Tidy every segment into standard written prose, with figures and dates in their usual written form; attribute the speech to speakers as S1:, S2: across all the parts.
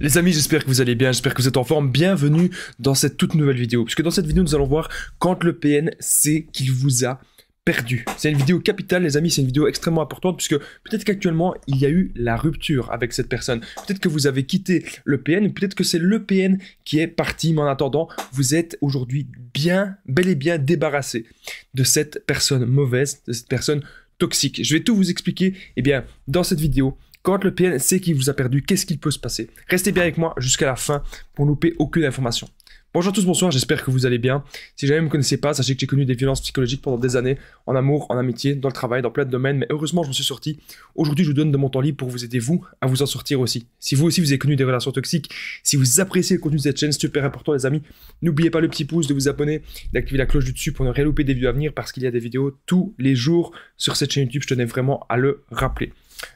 S1: Les amis, j'espère que vous allez bien, j'espère que vous êtes en forme. Bienvenue dans cette toute nouvelle vidéo. Puisque dans cette vidéo, nous allons voir quand le PN sait qu'il vous a perdu. C'est une vidéo capitale, les amis, c'est une vidéo extrêmement importante puisque peut-être qu'actuellement, il y a eu la rupture avec cette personne. Peut-être que vous avez quitté le PN, ou peut-être que c'est le PN qui est parti, mais en attendant, vous êtes aujourd'hui bel et bien débarrassé de cette personne mauvaise, de cette personne toxique. Je vais tout vous expliquer, dans cette vidéo. Quand le PN sait qu'il vous a perdu, qu'est-ce qu'il peut se passer? Restez bien avec moi jusqu'à la fin pour ne louper aucune information. Bonjour à tous, bonsoir, j'espère que vous allez bien. Si jamais vous ne me connaissez pas, sachez que j'ai connu des violences psychologiques pendant des années, en amour, en amitié, dans le travail, dans plein de domaines, mais heureusement je m'en suis sorti. Aujourd'hui je vous donne de mon temps libre pour vous aider vous à vous en sortir aussi. Si vous aussi vous avez connu des relations toxiques, si vous appréciez le contenu de cette chaîne, super important les amis, n'oubliez pas le petit pouce, de vous abonner, d'activer la cloche du dessus pour ne rien louper des vidéos à venir parce qu'il y a des vidéos tous les jours sur cette chaîne YouTube, je tenais vraiment à le rappeler.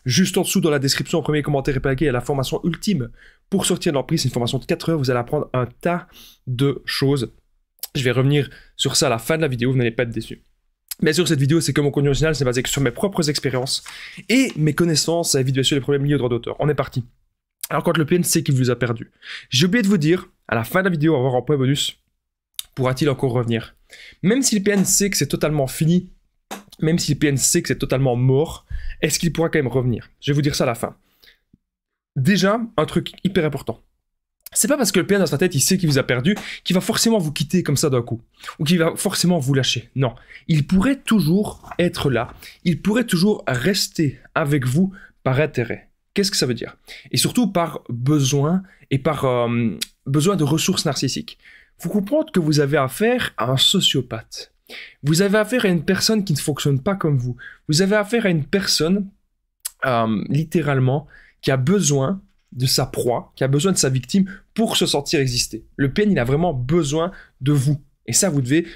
S1: Juste en dessous dans la description, au premier commentaire épinglé, il y a la formation ultime pour sortir de l'emprise. C'est une formation de 4 heures, vous allez apprendre un tas de choses. Je vais revenir sur ça à la fin de la vidéo, vous n'allez pas être déçus. Bien sûr, cette vidéo, c'est que mon contenu original, c'est basé sur mes propres expériences et mes connaissances, ça évite bien sûr les problèmes liés aux droits d'auteur. On est parti. Alors quand le PN sait qu'il vous a perdu, j'ai oublié de vous dire, à la fin de la vidéo, on va voir un point bonus, pourra-t-il encore revenir? Même si le PN sait que c'est totalement fini, même si le PN sait que c'est totalement mort, est-ce qu'il pourra quand même revenir? Je vais vous dire ça à la fin. Déjà, un truc hyper important. C'est pas parce que le PN dans sa tête, il sait qu'il vous a perdu, qu'il va forcément vous quitter comme ça d'un coup. Ou qu'il va forcément vous lâcher. Non. Il pourrait toujours être là. Il pourrait toujours rester avec vous par intérêt. Qu'est-ce que ça veut dire? Et surtout par besoin et par besoin de ressources narcissiques. Vous comprenez que vous avez affaire à un sociopathe. Vous avez affaire à une personne qui ne fonctionne pas comme vous. Vous avez affaire à une personne, littéralement, qui a besoin de sa proie, qui a besoin de sa victime pour se sentir exister. Le PN, il a vraiment besoin de vous. Et ça, vous devez,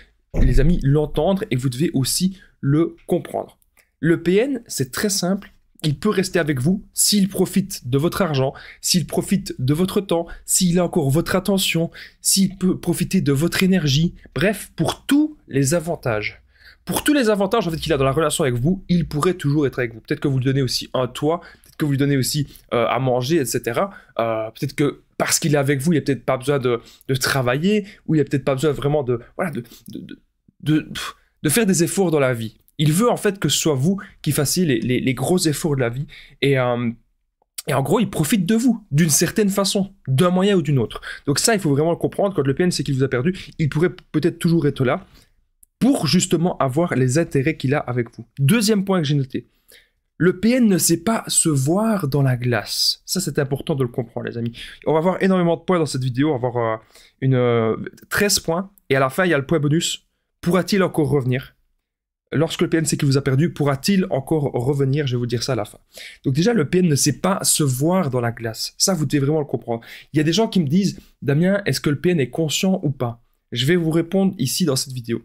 S1: les amis, l'entendre et vous devez aussi le comprendre. Le PN, c'est très simple. Il peut rester avec vous s'il profite de votre argent, s'il profite de votre temps, s'il a encore votre attention, s'il peut profiter de votre énergie. Bref, pour tous les avantages. Pour tous les avantages en fait, qu'il a dans la relation avec vous, il pourrait toujours être avec vous. Peut-être que vous lui donnez aussi un toit, peut-être que vous lui donnez aussi à manger, etc. Peut-être que parce qu'il est avec vous, il n'a peut-être pas besoin de travailler, ou il n'a peut-être pas besoin vraiment de faire des efforts dans la vie. Il veut en fait que ce soit vous qui fassiez les gros efforts de la vie. Et en gros, il profite de vous, d'une certaine façon, d'un moyen ou d'une autre. Donc ça, il faut vraiment le comprendre. Quand le PN sait qu'il vous a perdu, il pourrait peut-être toujours être là pour justement avoir les intérêts qu'il a avec vous. Deuxième point que j'ai noté. Le PN ne sait pas se voir dans la glace. Ça, c'est important de le comprendre, les amis. On va avoir énormément de points dans cette vidéo. On va avoir 13 points. Et à la fin, il y a le point bonus. Pourra-t-il encore revenir? Lorsque le PN sait qu'il vous a perdu, pourra-t-il encore revenir? Je vais vous dire ça à la fin. Donc déjà, le PN ne sait pas se voir dans la glace. Ça, vous devez vraiment le comprendre. Il y a des gens qui me disent, Damien, est-ce que le PN est conscient ou pas? Je vais vous répondre ici dans cette vidéo.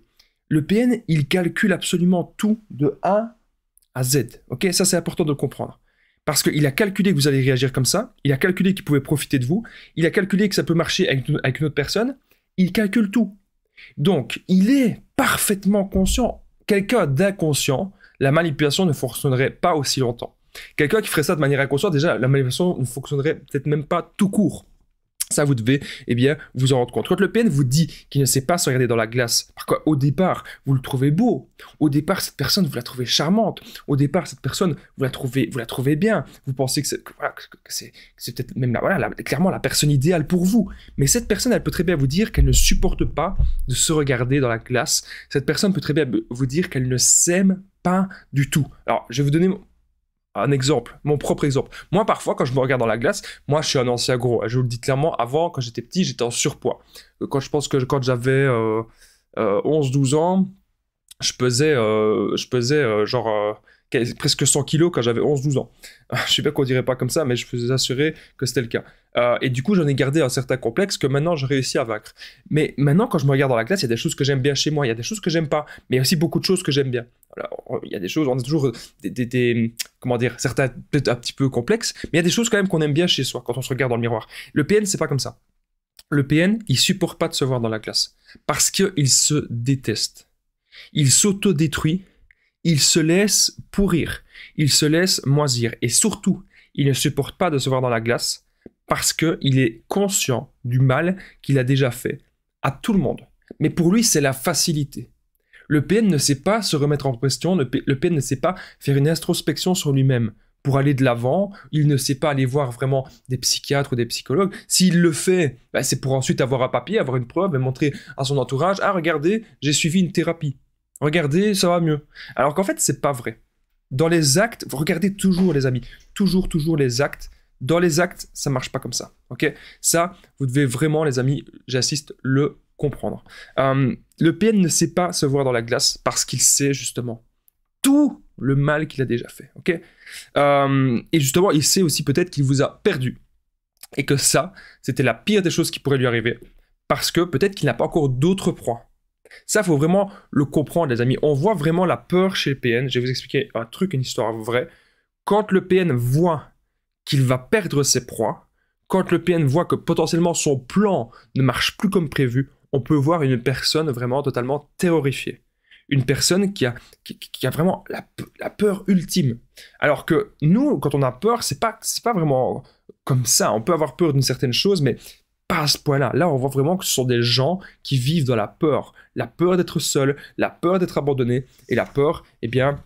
S1: Le PN, il calcule absolument tout de A à Z. Ok, ça c'est important de le comprendre. Parce qu'il a calculé que vous allez réagir comme ça, il a calculé qu'il pouvait profiter de vous, il a calculé que ça peut marcher avec une autre personne, il calcule tout. Donc, il est parfaitement conscient. Quelqu'un d'inconscient, la manipulation ne fonctionnerait pas aussi longtemps. Quelqu'un qui ferait ça de manière inconsciente, déjà, la manipulation ne fonctionnerait peut-être même pas tout court. Ça, vous devez, vous en rendre compte. Quand le PN vous dit qu'il ne sait pas se regarder dans la glace, parce qu'au départ, vous le trouvez beau. Au départ, cette personne, vous la trouvez charmante. Au départ, cette personne, vous la trouvez bien. Vous pensez que c'est peut-être même clairement la personne idéale pour vous. Mais cette personne, elle peut très bien vous dire qu'elle ne supporte pas de se regarder dans la glace. Cette personne peut très bien vous dire qu'elle ne s'aime pas du tout. Alors, je vais vous donner un exemple, mon propre exemple. Moi, parfois, quand je me regarde dans la glace, moi, je suis un ancien gros. Je vous le dis clairement, avant, quand j'étais petit, j'étais en surpoids. Quand j'avais 11-12 ans, je pesais presque 100 kilos quand j'avais 11-12 ans. Je sais pas qu'on dirait pas comme ça, mais je peux vous assurer que c'était le cas. Et du coup, j'en ai gardé un certain complexe que maintenant, j'ai réussi à vaincre. Mais maintenant, quand je me regarde dans la glace, il y a des choses que j'aime bien chez moi, il y a des choses que j'aime pas, mais il y a aussi beaucoup de choses que j'aime bien. Alors, il y a des choses, on a toujours certains peut-être un petit peu complexes, mais il y a des choses quand même qu'on aime bien chez soi, quand on se regarde dans le miroir. Le PN, c'est pas comme ça. Le PN, il supporte pas de se voir dans la glace, parce qu'il se déteste. Il s'autodétruit, il se laisse pourrir, il se laisse moisir, et surtout, il ne supporte pas de se voir dans la glace, parce qu'il est conscient du mal qu'il a déjà fait à tout le monde. Mais pour lui, c'est la facilité. Le PN ne sait pas se remettre en question, le PN ne sait pas faire une introspection sur lui-même. Pour aller de l'avant, il ne sait pas aller voir vraiment des psychiatres ou des psychologues. S'il le fait, c'est pour ensuite avoir un papier, avoir une preuve et montrer à son entourage « Ah, regardez, j'ai suivi une thérapie. Regardez, ça va mieux. » Alors qu'en fait, c'est pas vrai. Dans les actes, regardez toujours les amis, toujours les actes. Dans les actes, ça marche pas comme ça, ok? Ça, vous devez vraiment, les amis, j'insiste, le comprendre. Le PN ne sait pas se voir dans la glace parce qu'il sait justement tout le mal qu'il a déjà fait, ok? Et justement, il sait aussi peut-être qu'il vous a perdu et que ça, c'était la pire des choses qui pourrait lui arriver parce que peut-être qu'il n'a pas encore d'autres proies. Ça, il faut vraiment le comprendre, les amis. On voit vraiment la peur chez le PN. Je vais vous expliquer un truc, une histoire vraie. Quand le PN voit qu'il va perdre ses proies, quand le PN voit que potentiellement son plan ne marche plus comme prévu, on peut voir une personne vraiment totalement terrorifiée. Une personne qui a vraiment la peur ultime. Alors que nous, quand on a peur, c'est pas vraiment comme ça. On peut avoir peur d'une certaine chose, mais pas à ce point-là. Là, on voit vraiment que ce sont des gens qui vivent dans la peur d'être seul, la peur d'être abandonné, et la peur, eh bien,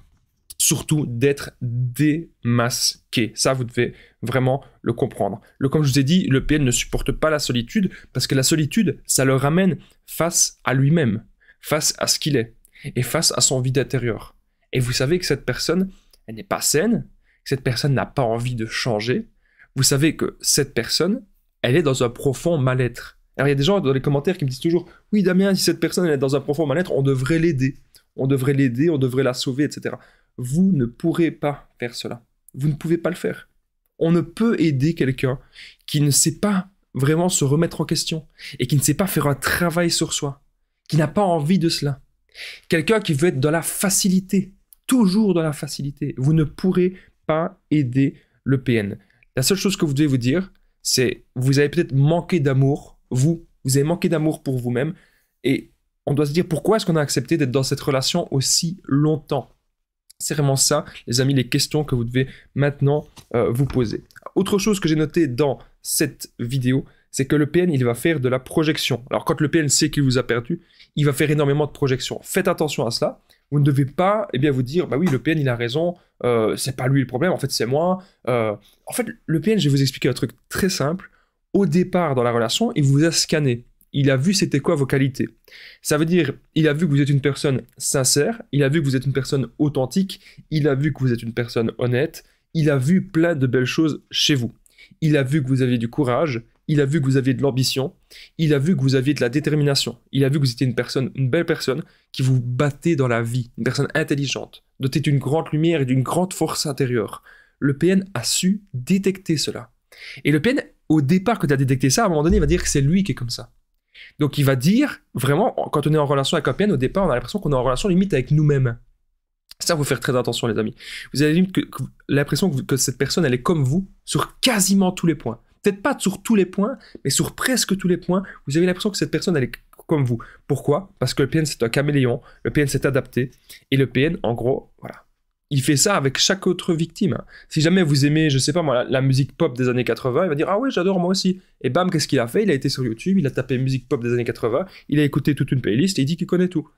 S1: surtout d'être démasqué. Ça, vous devez vraiment le comprendre. Comme je vous ai dit, le PN ne supporte pas la solitude, parce que la solitude, ça le ramène face à lui-même, face à ce qu'il est, et face à son vide intérieur. Et vous savez que cette personne, elle n'est pas saine, que cette personne n'a pas envie de changer. Vous savez que cette personne, elle est dans un profond mal-être. Alors, il y a des gens dans les commentaires qui me disent toujours « Oui, Damien, si cette personne elle est dans un profond mal-être, on devrait l'aider. On devrait l'aider, on devrait la sauver, etc. » Vous ne pourrez pas faire cela. Vous ne pouvez pas le faire. On ne peut aider quelqu'un qui ne sait pas vraiment se remettre en question et qui ne sait pas faire un travail sur soi, qui n'a pas envie de cela. Quelqu'un qui veut être dans la facilité, toujours dans la facilité. Vous ne pourrez pas aider le PN. La seule chose que vous devez vous dire, c'est vous avez peut-être manqué d'amour, vous avez manqué d'amour pour vous-même, et on doit se dire pourquoi est-ce qu'on a accepté d'être dans cette relation aussi longtemps. C'est vraiment ça, les amis, les questions que vous devez maintenant vous poser. Autre chose que j'ai noté dans cette vidéo, c'est que le PN, il va faire de la projection. Alors quand le PN sait qu'il vous a perdu, il va faire énormément de projections. Faites attention à cela. Vous ne devez pas vous dire, bah oui, le PN, il a raison, c'est pas lui le problème, en fait, c'est moi. En fait, le PN, je vais vous expliquer un truc très simple. Au départ, dans la relation, il vous a scanné. Il a vu c'était quoi vos qualités. Ça veut dire, il a vu que vous êtes une personne sincère, il a vu que vous êtes une personne authentique, il a vu que vous êtes une personne honnête, il a vu plein de belles choses chez vous. Il a vu que vous aviez du courage, il a vu que vous aviez de l'ambition, il a vu que vous aviez de la détermination, il a vu que vous étiez une belle personne qui vous battait dans la vie, une personne intelligente, dotée d'une grande lumière et d'une grande force intérieure. Le PN a su détecter cela. Et le PN, au départ, quand il a détecté ça, à un moment donné, il va dire que c'est lui qui est comme ça. Donc il va dire, vraiment, quand on est en relation avec un PN, au départ, on a l'impression qu'on est en relation limite avec nous-mêmes. Ça, il faut faire très attention, les amis. Vous avez l'impression que cette personne, elle est comme vous, sur quasiment tous les points. Peut-être pas sur tous les points, mais sur presque tous les points, vous avez l'impression que cette personne, elle est comme vous. Pourquoi? Parce que le PN, c'est un caméléon, le PN s'est adapté, et le PN, en gros, voilà. Il fait ça avec chaque autre victime. Si jamais vous aimez, je sais pas moi, la musique pop des années 80, il va dire « Ah ouais, j'adore moi aussi ». Et bam, qu'est-ce qu'il a fait? Il a été sur YouTube, il a tapé musique pop des années 80, il a écouté toute une playlist et il dit qu'il connaît tout.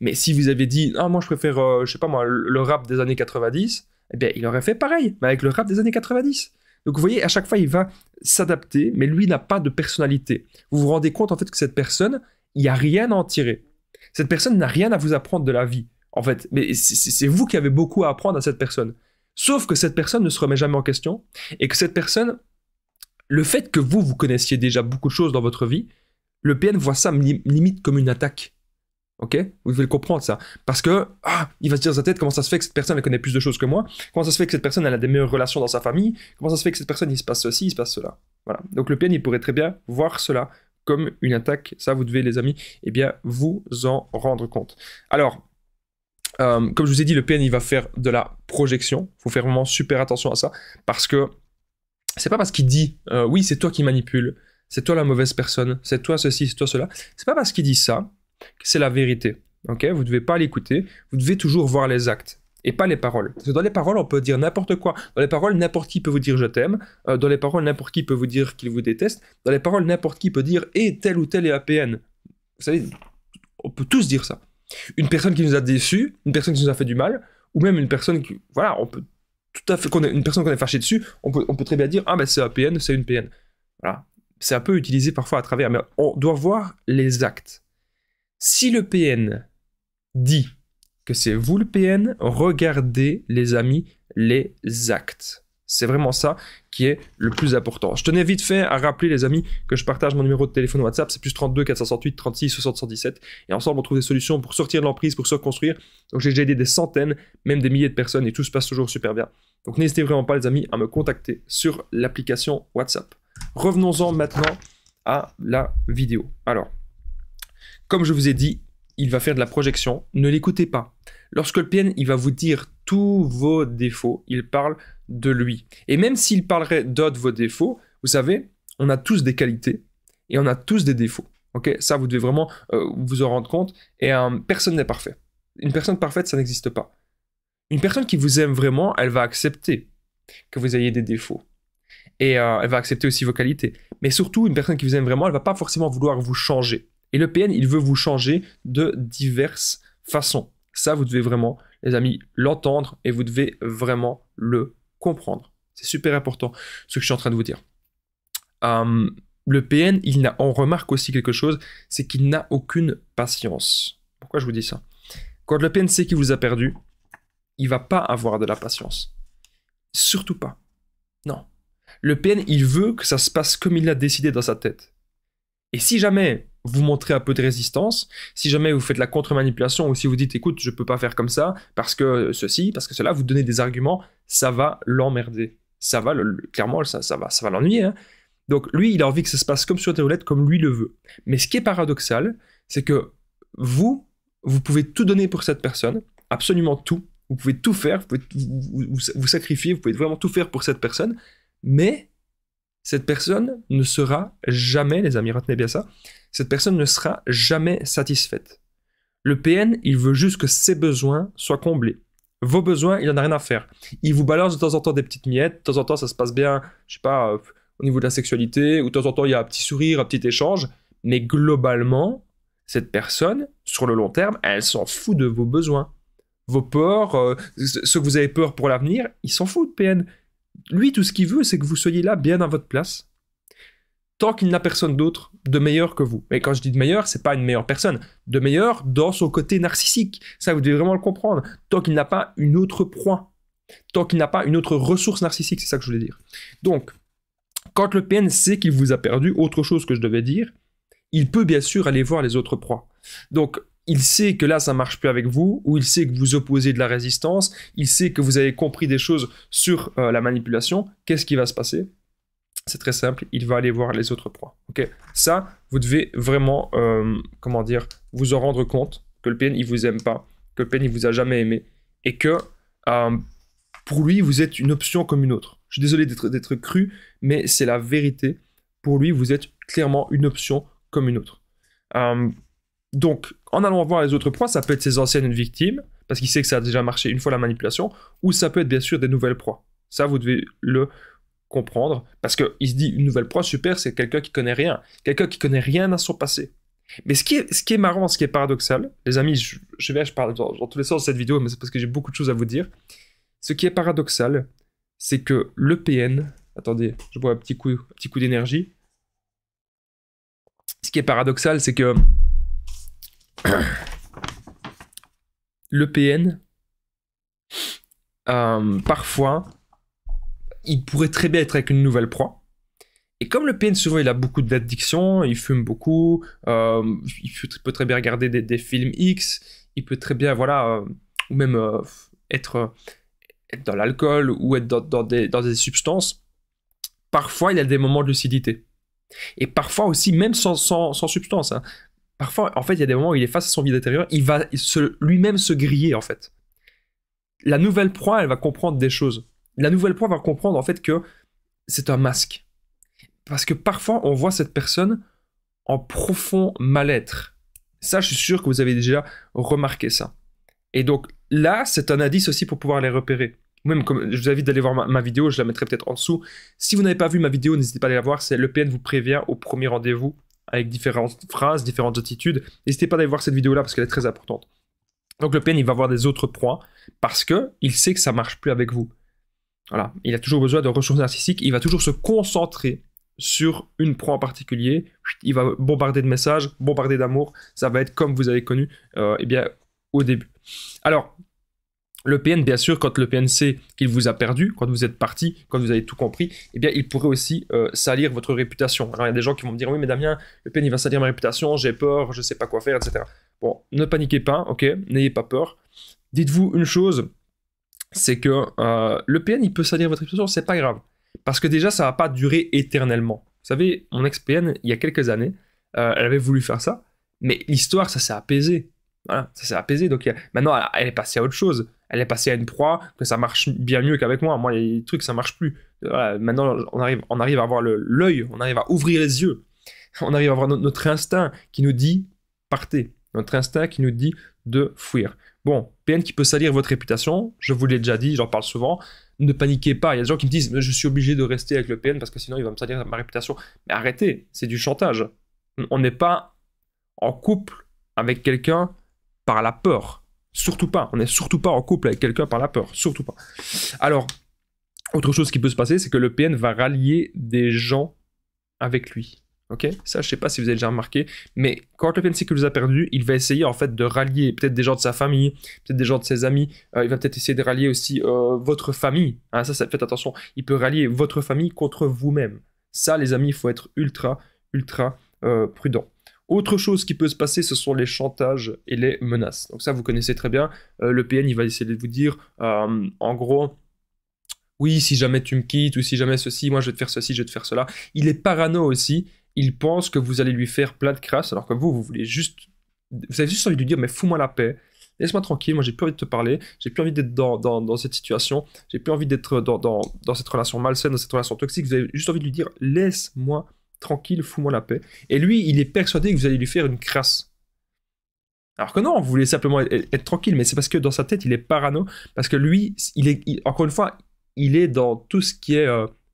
S1: Mais si vous avez dit « Ah, moi je préfère, je sais pas moi, le rap des années 90 », eh bien, il aurait fait pareil, mais avec le rap des années 90. Donc vous voyez, à chaque fois, il va s'adapter, mais lui n'a pas de personnalité. Vous vous rendez compte en fait que cette personne, il n'y a rien à en tirer. Cette personne n'a rien à vous apprendre de la vie. En fait, mais c'est vous qui avez beaucoup à apprendre à cette personne. Sauf que cette personne ne se remet jamais en question et que cette personne, le fait que vous connaissiez déjà beaucoup de choses dans votre vie, le PN voit ça limite comme une attaque. Ok? Vous devez le comprendre ça. Parce que, il va se dire dans sa tête, comment ça se fait que cette personne elle connaît plus de choses que moi? Comment ça se fait que cette personne elle a des meilleures relations dans sa famille? Comment ça se fait que cette personne il se passe ceci, il se passe cela? Voilà. Donc le PN il pourrait très bien voir cela comme une attaque. Ça vous devez les amis, eh bien vous en rendre compte. Alors, comme je vous ai dit, le PN il va faire de la projection. Il faut faire vraiment super attention à ça parce que c'est pas parce qu'il dit oui c'est toi qui manipules, c'est toi la mauvaise personne, c'est toi ceci, c'est toi cela. C'est pas parce qu'il dit ça que c'est la vérité. Ok, vous devez pas l'écouter. Vous devez toujours voir les actes. et pas les paroles. Parce que dans les paroles, on peut dire n'importe quoi. Dans les paroles, n'importe qui peut vous dire je t'aime. Dans les paroles, n'importe qui peut vous dire qu'il vous déteste. Dans les paroles, n'importe qui peut dire et tel ou tel est APN. Vous savez, on peut tous dire ça. Une personne qui nous a déçus, une personne qui nous a fait du mal, ou même une personne qui, voilà, on peut tout à fait, une personne qu'on est fâché dessus, on peut très bien dire ah ben c'est APN, c'est une PN. Voilà. C'est un peu utilisé parfois à travers, mais on doit voir les actes. Si le PN dit que c'est vous le PN, regardez les amis les actes. C'est vraiment ça qui est le plus important. Je tenais vite fait à rappeler les amis que je partage mon numéro de téléphone WhatsApp, c'est plus 32 468 36 60 117 et ensemble on trouve des solutions pour sortir de l'emprise, pour se reconstruire. Donc j'ai déjà aidé des centaines, même des milliers de personnes et tout se passe toujours super bien. Donc n'hésitez vraiment pas les amis à me contacter sur l'application WhatsApp. Revenons-en maintenant à la vidéo. Alors, comme je vous ai dit, il va faire de la projection, ne l'écoutez pas. Lorsque le PN, il va vous dire tous vos défauts, il parle de lui. Et même s'il parlerait d'autres vos défauts, vous savez, on a tous des qualités et on a tous des défauts. Ok, ça, vous devez vraiment vous en rendre compte. Et personne n'est parfait. Une personne parfaite, ça n'existe pas. Une personne qui vous aime vraiment, elle va accepter que vous ayez des défauts. Et elle va accepter aussi vos qualités. Mais surtout, une personne qui vous aime vraiment, elle ne va pas forcément vouloir vous changer. Et le PN, il veut vous changer de diverses façons. Ça, vous devez vraiment, les amis, l'entendre et vous devez vraiment le comprendre. C'est super important, ce que je suis en train de vous dire. Le PN, on remarque aussi quelque chose, c'est qu'il n'a aucune patience. Pourquoi je vous dis ça? Quand le PN sait qu'il vous a perdu, il ne va pas avoir de la patience. Surtout pas. Non. Le PN, il veut que ça se passe comme il l'a décidé dans sa tête. Et si jamais vous montrez un peu de résistance, si jamais vous faites la contre-manipulation ou si vous dites écoute, je peux pas faire comme ça parce que ceci, parce que cela, vous donnez des arguments, ça va l'emmerder. Ça va, clairement, ça va l'ennuyer. Hein. Donc lui, il a envie que ça se passe comme sur des roulettes, comme lui le veut. Mais ce qui est paradoxal, c'est que vous pouvez tout donner pour cette personne, absolument tout. Vous pouvez tout faire, vous pouvez vous sacrifier, vous pouvez vraiment tout faire pour cette personne, mais cette personne ne sera jamais, les amis, retenez bien ça, cette personne ne sera jamais satisfaite. Le PN, il veut juste que ses besoins soient comblés. Vos besoins, il n'en a rien à faire. Il vous balance de temps en temps des petites miettes, de temps en temps ça se passe bien, je sais pas, au niveau de la sexualité, ou de temps en temps il y a un petit sourire, un petit échange, mais globalement, cette personne, sur le long terme, elle s'en fout de vos besoins. Vos peurs, ce que vous avez peur pour l'avenir, il s'en fout de PN. Lui, tout ce qu'il veut, c'est que vous soyez là, bien à votre place, tant qu'il n'a personne d'autre de meilleur que vous. Mais quand je dis de meilleur, c'est pas une meilleure personne. De meilleur dans son côté narcissique. Ça, vous devez vraiment le comprendre. Tant qu'il n'a pas une autre proie. Tant qu'il n'a pas une autre ressource narcissique, c'est ça que je voulais dire. Donc, quand le PN sait qu'il vous a perdu, autre chose que je devais dire, il peut bien sûr aller voir les autres proies. Donc, il sait que là, ça ne marche plus avec vous, ou il sait que vous opposez de la résistance, il sait que vous avez compris des choses sur la manipulation. Qu'est-ce qui va se passer? C'est très simple, il va aller voir les autres proies. Okay, ça, vous devez vraiment, comment dire, vous en rendre compte que le PN, il vous aime pas, que le PN, il vous a jamais aimé, et que pour lui, vous êtes une option comme une autre. Je suis désolé d'être cru, mais c'est la vérité. Pour lui, vous êtes clairement une option comme une autre. Donc, en allant voir les autres proies, ça peut être ses anciennes victimes, parce qu'il sait que ça a déjà marché une fois la manipulation, ou ça peut être bien sûr des nouvelles proies. Ça, vous devez le comprendre, parce qu'il se dit une nouvelle proie, super, c'est quelqu'un qui connaît rien à son passé. Mais ce qui est marrant, ce qui est paradoxal, les amis, je parle dans tous les sens de cette vidéo, mais c'est parce que j'ai beaucoup de choses à vous dire. Ce qui est paradoxal, c'est que le PN, attendez, je bois un petit coup d'énergie. Ce qui est paradoxal, c'est que le PN, parfois, il pourrait très bien être avec une nouvelle proie. Et comme le PN, souvent, il a beaucoup d'addiction, il fume beaucoup, il peut très bien regarder des films X, il peut très bien, voilà, ou même être dans l'alcool ou être dans des substances. Parfois, il a des moments de lucidité. Et parfois aussi, même sans substance, hein. Parfois, en fait, il y a des moments où il est face à son vide intérieur, il va lui-même se griller, en fait. La nouvelle proie, elle va comprendre des choses. La nouvelle proie va comprendre, en fait, que c'est un masque. Parce que parfois, on voit cette personne en profond mal-être. Ça, je suis sûr que vous avez déjà remarqué ça. Et donc, là, c'est un indice aussi pour pouvoir les repérer. Même comme je vous invite d'aller voir ma vidéo, je la mettrai peut-être en dessous. Si vous n'avez pas vu ma vidéo, n'hésitez pas à aller la voir. C'est le PN vous prévient au premier rendez-vous avec différentes phrases, différentes attitudes. N'hésitez pas à aller voir cette vidéo-là parce qu'elle est très importante. Donc le PN, il va avoir des autres proies parce qu'il sait que ça ne marche plus avec vous. Voilà. Il a toujours besoin de ressources narcissiques. Il va toujours se concentrer sur une proie en particulier. Il va bombarder de messages, bombarder d'amour. Ça va être comme vous avez connu eh bien, au début. Alors, le PN, bien sûr, quand le PN sait qu'il vous a perdu, quand vous êtes parti, quand vous avez tout compris, eh bien, il pourrait aussi salir votre réputation. Alors, il y a des gens qui vont me dire, oui, mais Damien, le PN, il va salir ma réputation, j'ai peur, je ne sais pas quoi faire, etc. Bon, ne paniquez pas, ok, n'ayez pas peur. Dites-vous une chose, c'est que le PN, il peut salir votre réputation, c'est pas grave. Parce que déjà, ça va pas durer éternellement. Vous savez, mon ex-PN, il y a quelques années, elle avait voulu faire ça, mais l'histoire, ça s'est apaisé. Voilà, ça s'est apaisé, donc maintenant, elle est passée à autre chose. Elle est passée à une proie, que ça marche bien mieux qu'avec moi. Moi, il y a des trucs, ça marche plus. Voilà, maintenant, on arrive à avoir l'œil, on arrive à ouvrir les yeux. On arrive à avoir notre instinct qui nous dit « partez ». Notre instinct qui nous dit de fuir. Bon, PN qui peut salir votre réputation, je vous l'ai déjà dit, j'en parle souvent. Ne paniquez pas, il y a des gens qui me disent « je suis obligé de rester avec le PN parce que sinon il va me salir ma réputation ». Mais arrêtez, c'est du chantage. On n'est pas en couple avec quelqu'un par la peur. Surtout pas. On n'est surtout pas en couple avec quelqu'un par la peur. Surtout pas. Alors, autre chose qui peut se passer, c'est que le PN va rallier des gens avec lui. Ok? Ça, je sais pas si vous avez déjà remarqué, mais quand le PN sait qu'il vous a perdu, il va essayer en fait de rallier peut-être des gens de sa famille, peut-être des gens de ses amis. Il va peut-être essayer de rallier aussi votre famille. Hein, ça, faites attention. Il peut rallier votre famille contre vous-même. Ça, les amis, il faut être ultra prudent. Autre chose qui peut se passer, ce sont les chantages et les menaces. Donc ça, vous connaissez très bien. Le PN, il va essayer de vous dire, en gros, oui, si jamais tu me quittes, ou si jamais ceci, moi je vais te faire ceci, je vais te faire cela. Il est parano aussi. Il pense que vous allez lui faire plein de crasse, alors que vous voulez juste... Vous avez juste envie de lui dire, mais fous-moi la paix. Laisse-moi tranquille, moi j'ai plus envie de te parler. J'ai plus envie d'être dans cette situation. J'ai plus envie d'être dans cette relation malsaine, dans cette relation toxique. Vous avez juste envie de lui dire, laisse-moi tranquille, fous-moi la paix. Et lui, il est persuadé que vous allez lui faire une crasse. Alors que non, vous voulez simplement être tranquille, mais c'est parce que dans sa tête, il est parano, parce que lui, encore une fois, il est dans tout ce qui est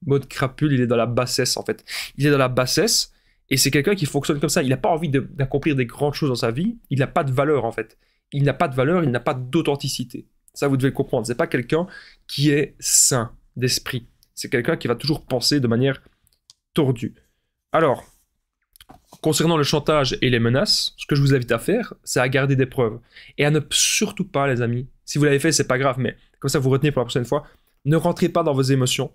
S1: mode crapule, il est dans la bassesse en fait. Il est dans la bassesse, et c'est quelqu'un qui fonctionne comme ça. Il n'a pas envie d'accomplir des grandes choses dans sa vie, il n'a pas de valeur en fait. Il n'a pas de valeur, il n'a pas d'authenticité. Ça, vous devez le comprendre. C'est pas quelqu'un qui est sain d'esprit. C'est quelqu'un qui va toujours penser de manière tordue. Alors, concernant le chantage et les menaces, ce que je vous invite à faire, c'est à garder des preuves. Et à ne surtout pas, les amis, si vous l'avez fait, c'est pas grave, mais comme ça vous retenez pour la prochaine fois, ne rentrez pas dans vos émotions.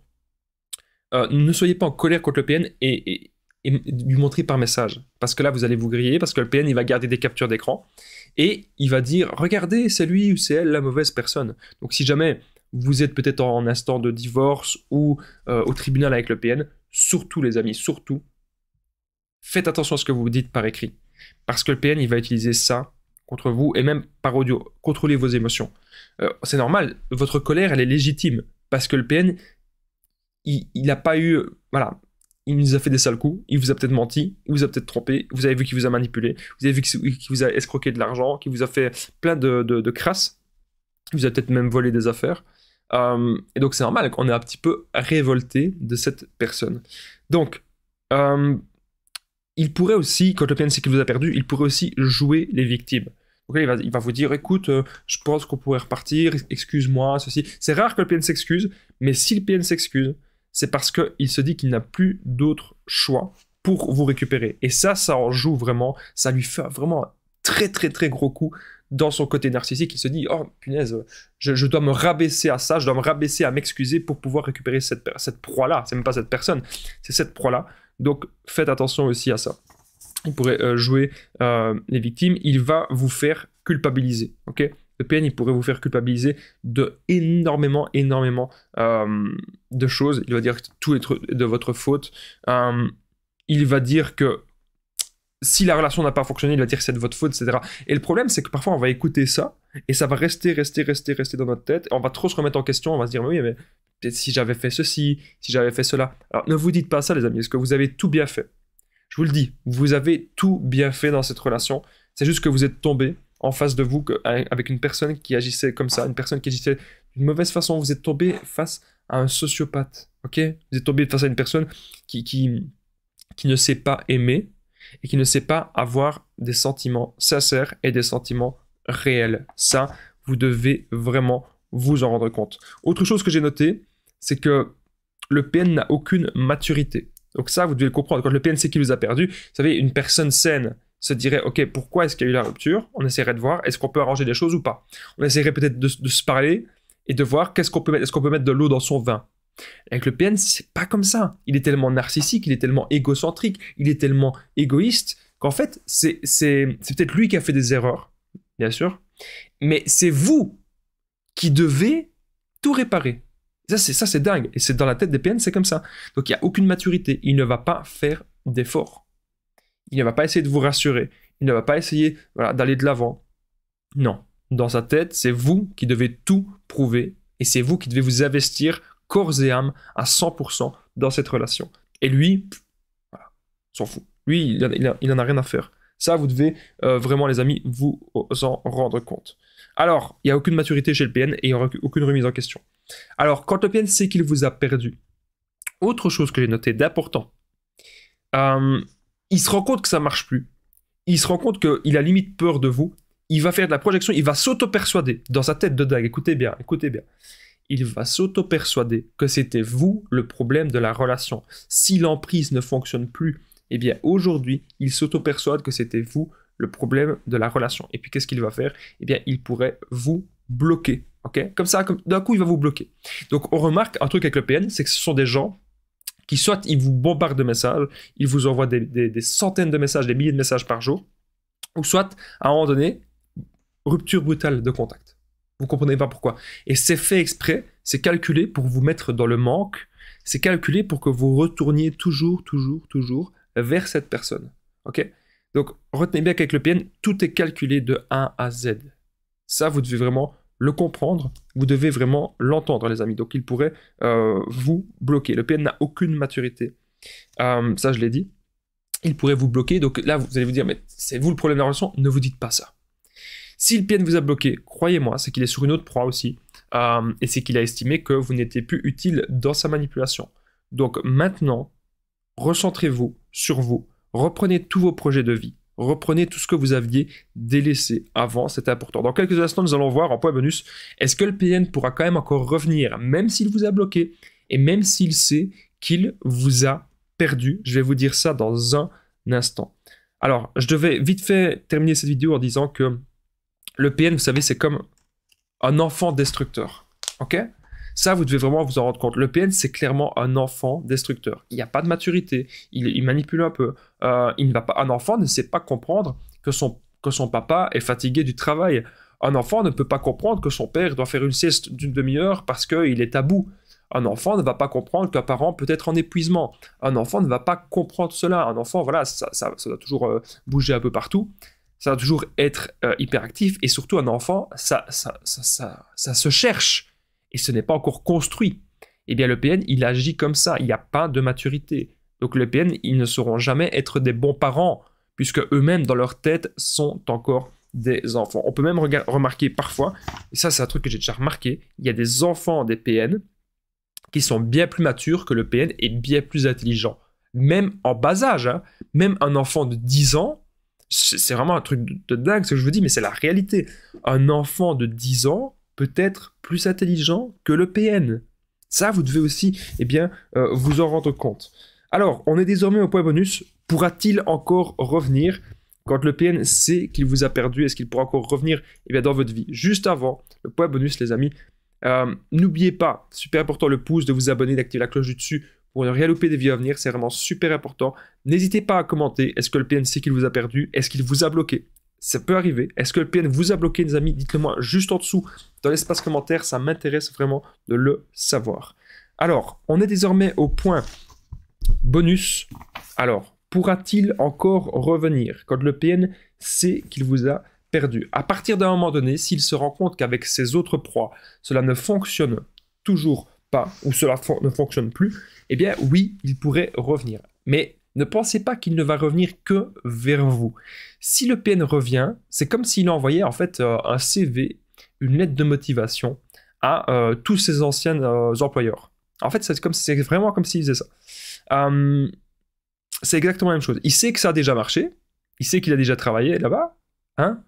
S1: Ne soyez pas en colère contre le PN et lui montrer par message. Parce que là, vous allez vous griller, parce que le PN, il va garder des captures d'écran. Et il va dire, regardez, c'est lui ou c'est elle la mauvaise personne. Donc si jamais vous êtes peut-être en instant de divorce ou au tribunal avec le PN, surtout les amis, surtout, faites attention à ce que vous dites par écrit. Parce que le PN, il va utiliser ça contre vous, et même par audio. Contrôlez vos émotions. C'est normal, votre colère, elle est légitime. Parce que le PN, il n'a pas eu... Voilà, il nous a fait des sales coups, il vous a peut-être menti, il vous a peut-être trompé, vous avez vu qu'il vous a manipulé, vous avez vu qu'il vous a escroqué de l'argent, qu'il vous a fait plein de crasses, il vous a peut-être même volé des affaires. Et donc c'est normal qu'on est un petit peu révolté de cette personne. Donc... il pourrait aussi, quand le PN sait qu'il vous a perdu, il pourrait aussi jouer les victimes. Donc là, il va vous dire, écoute, je pense qu'on pourrait repartir, excuse-moi, ceci. C'est rare que le PN s'excuse, mais si le PN s'excuse, c'est parce qu'il se dit qu'il n'a plus d'autre choix pour vous récupérer. Et ça en joue vraiment, ça lui fait vraiment un très gros coup dans son côté narcissique. Il se dit, oh punaise, je dois me rabaisser à ça, je dois me rabaisser à m'excuser pour pouvoir récupérer cette proie-là. C'est même pas cette personne, c'est cette proie-là. Donc, faites attention aussi à ça. Il pourrait jouer les victimes. Il va vous faire culpabiliser. Ok? Le PN, il pourrait vous faire culpabiliser de énormément de choses. Il va dire que tout est de votre faute. Il va dire que si la relation n'a pas fonctionné, il va dire que c'est de votre faute, etc. Et le problème, c'est que parfois, on va écouter ça, et ça va rester dans notre tête. Et on va trop se remettre en question. On va se dire, oui, mais peut-être si j'avais fait ceci, si j'avais fait cela. Alors, ne vous dites pas ça, les amis, parce que vous avez tout bien fait. Je vous le dis, vous avez tout bien fait dans cette relation. C'est juste que vous êtes tombé en face de vous avec une personne qui agissait comme ça, une personne qui agissait d'une mauvaise façon. Vous êtes tombé face à un sociopathe, ok? Vous êtes tombé face à une personne qui ne sait pas aimer et qui ne sait pas avoir des sentiments sincères et des sentiments réels. Ça, vous devez vraiment vous en rendre compte. Autre chose que j'ai noté, c'est que le PN n'a aucune maturité. Donc ça, vous devez le comprendre. Quand le PN sait qu'il vous a perdu, vous savez, une personne saine se dirait, ok, pourquoi est-ce qu'il y a eu la rupture? On essaierait de voir, est-ce qu'on peut arranger des choses ou pas? On essaierait peut-être de se parler et de voir qu'est-ce qu'on peut mettre. Est-ce qu'on peut mettre de l'eau dans son vin? Avec le PN, c'est pas comme ça. Il est tellement narcissique, il est tellement égocentrique, il est tellement égoïste qu'en fait, c'est peut-être lui qui a fait des erreurs, bien sûr, mais c'est vous qui devez tout réparer. Ça, c'est dingue. Et c'est dans la tête des PN, c'est comme ça. Donc, il n'y a aucune maturité. Il ne va pas faire d'efforts. Il ne va pas essayer de vous rassurer. Il ne va pas essayer d'aller de l'avant. Non. Dans sa tête, c'est vous qui devez tout prouver. Et c'est vous qui devez vous investir corps et âme à 100% dans cette relation. Et lui, voilà, s'en fout. Lui, il en a rien à faire. Ça, vous devez vraiment, les amis, vous en rendre compte. Alors, il n'y a aucune maturité chez le PN et il n'y aura aucune remise en question. Alors, quand le PN sait qu'il vous a perdu, autre chose que j'ai noté d'important, il se rend compte que ça ne marche plus. Il se rend compte qu'il a limite peur de vous. Il va faire de la projection, il va s'auto-persuader dans sa tête de dingue. Écoutez bien, écoutez bien. Il va s'auto-persuader que c'était vous le problème de la relation. Si l'emprise ne fonctionne plus, eh bien aujourd'hui, il s'auto-persuade que c'était vous le problème de la relation. Et puis qu'est-ce qu'il va faire? Eh bien, il pourrait vous bloquer. Ok? Comme ça, d'un coup, il va vous bloquer. Donc, on remarque un truc avec le PN, c'est que ce sont des gens qui soit ils vous bombardent de messages, ils vous envoient des centaines de messages, des milliers de messages par jour, ou soit, à un moment donné, rupture brutale de contact. Vous comprenez pas pourquoi. Et c'est fait exprès, c'est calculé pour vous mettre dans le manque, c'est calculé pour que vous retourniez toujours vers cette personne. Ok? Donc, retenez bien qu'avec le PN, tout est calculé de A à Z. Ça, vous devez vraiment le comprendre, vous devez vraiment l'entendre, les amis. Donc, il pourrait vous bloquer. Le PN n'a aucune maturité. Ça, je l'ai dit. Il pourrait vous bloquer. Donc là, vous allez vous dire, mais c'est vous le problème de la relation. Ne vous dites pas ça. Si le PN vous a bloqué, croyez-moi, c'est qu'il est sur une autre proie aussi. Et c'est qu'il a estimé que vous n'étiez plus utile dans sa manipulation. Donc maintenant, recentrez-vous sur vous. Reprenez tous vos projets de vie. Reprenez tout ce que vous aviez délaissé avant, c'est important. Dans quelques instants, nous allons voir en point bonus, est-ce que le PN pourra quand même encore revenir, même s'il vous a bloqué, et même s'il sait qu'il vous a perdu. Je vais vous dire ça dans un instant. Alors, je devais vite fait terminer cette vidéo en disant que le PN, vous savez, c'est comme un enfant destructeur. Ok ? Ça, vous devez vraiment vous en rendre compte. Le PN, c'est clairement un enfant destructeur. Il n'y a pas de maturité. Il manipule un peu. Il ne va pas. Un enfant ne sait pas comprendre que son papa est fatigué du travail. Un enfant ne peut pas comprendre que son père doit faire une sieste d'une demi-heure parce qu'il est à bout. Un enfant ne va pas comprendre qu'un parent peut être en épuisement. Un enfant ne va pas comprendre cela. Un enfant, voilà, ça doit toujours bouger un peu partout. Ça doit toujours être hyperactif. Et surtout, un enfant, ça se cherche. Et ce n'est pas encore construit. Eh bien, le PN, il agit comme ça. Il n'y a pas de maturité. Donc, le PN, ils ne sauront jamais être des bons parents, puisque eux-mêmes, dans leur tête, sont encore des enfants. On peut même remarquer parfois, et ça, c'est un truc que j'ai déjà remarqué, il y a des enfants des PN qui sont bien plus matures que le PN et bien plus intelligents. Même en bas âge, hein. Même un enfant de 10 ans, c'est vraiment un truc de dingue ce que je vous dis, mais c'est la réalité. Un enfant de 10 ans peut être plus intelligent que le PN. Ça, vous devez aussi vous en rendre compte. Alors, on est désormais au point bonus. Pourra-t-il encore revenir quand le PN sait qu'il vous a perdu? Est-ce qu'il pourra encore revenir dans votre vie? Juste avant, le point bonus, les amis, n'oubliez pas, super important, le pouce, de vous abonner, d'activer la cloche du dessus pour ne rien louper des vidéos à venir. C'est vraiment super important. N'hésitez pas à commenter. Est-ce que le PN sait qu'il vous a perdu? Est-ce qu'il vous a bloqué? Ça peut arriver. Est-ce que le PN vous a bloqué, les amis? Dites-le moi juste en dessous, dans l'espace commentaire. Ça m'intéresse vraiment de le savoir. Alors, on est désormais au point bonus. Alors, pourra-t-il encore revenir quand le PN sait qu'il vous a perdu? À partir d'un moment donné, s'il se rend compte qu'avec ses autres proies, cela ne fonctionne toujours pas, ou cela ne fonctionne plus, eh bien oui, il pourrait revenir. Mais Ne pensez pas qu'il ne va revenir que vers vous. Si le PN revient, c'est comme s'il envoyait en fait un CV, une lettre de motivation à tous ses anciens employeurs. En fait, c'est vraiment comme s'il faisait ça. C'est exactement la même chose. Il sait que ça a déjà marché, il sait qu'il a déjà travaillé là-bas, hein,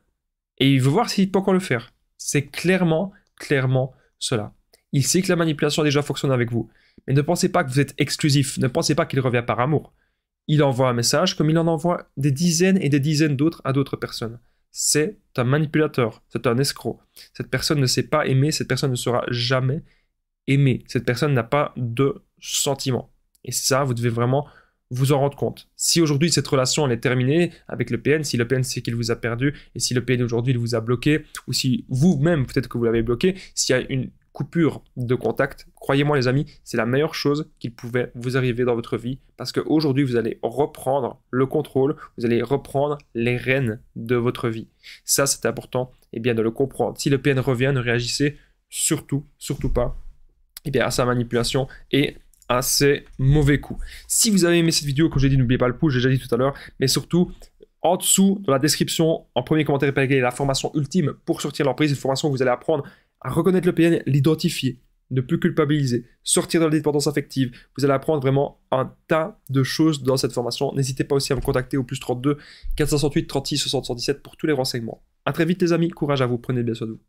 S1: et il veut voir s'il peut encore le faire. C'est clairement cela. Il sait que la manipulation a déjà fonctionné avec vous. Mais ne pensez pas que vous êtes exclusif, ne pensez pas qu'il revient par amour. Il envoie un message comme il en envoie des dizaines et des dizaines d'autres à d'autres personnes. C'est un manipulateur, c'est un escroc. Cette personne ne sait pas aimer, cette personne ne sera jamais aimée. Cette personne n'a pas de sentiments. Et ça, vous devez vraiment vous en rendre compte. Si aujourd'hui cette relation elle est terminée avec le PN, si le PN sait qu'il vous a perdu, et si le PN aujourd'hui il vous a bloqué, ou si vous-même peut-être que vous l'avez bloqué, s'il y a une coupure de contact, croyez-moi les amis, c'est la meilleure chose qui pouvait vous arriver dans votre vie, parce qu'aujourd'hui vous allez reprendre le contrôle, vous allez reprendre les rênes de votre vie. Ça c'est important et bien de le comprendre. Si le PN revient, ne réagissez surtout pas à sa manipulation et à ses mauvais coups. Si vous avez aimé cette vidéo, comme j'ai dit, n'oubliez pas le pouce, j'ai déjà dit tout à l'heure, mais surtout, en dessous, dans la description, en premier commentaire, il y a la formation ultime pour sortir l'emprise, une formation que vous allez apprendre à reconnaître le PN, l'identifier, ne plus culpabiliser, sortir de la dépendance affective. Vous allez apprendre vraiment un tas de choses dans cette formation. N'hésitez pas aussi à me contacter au +32 468 36 60 117 pour tous les renseignements. A très vite les amis, courage à vous, prenez bien soin de vous.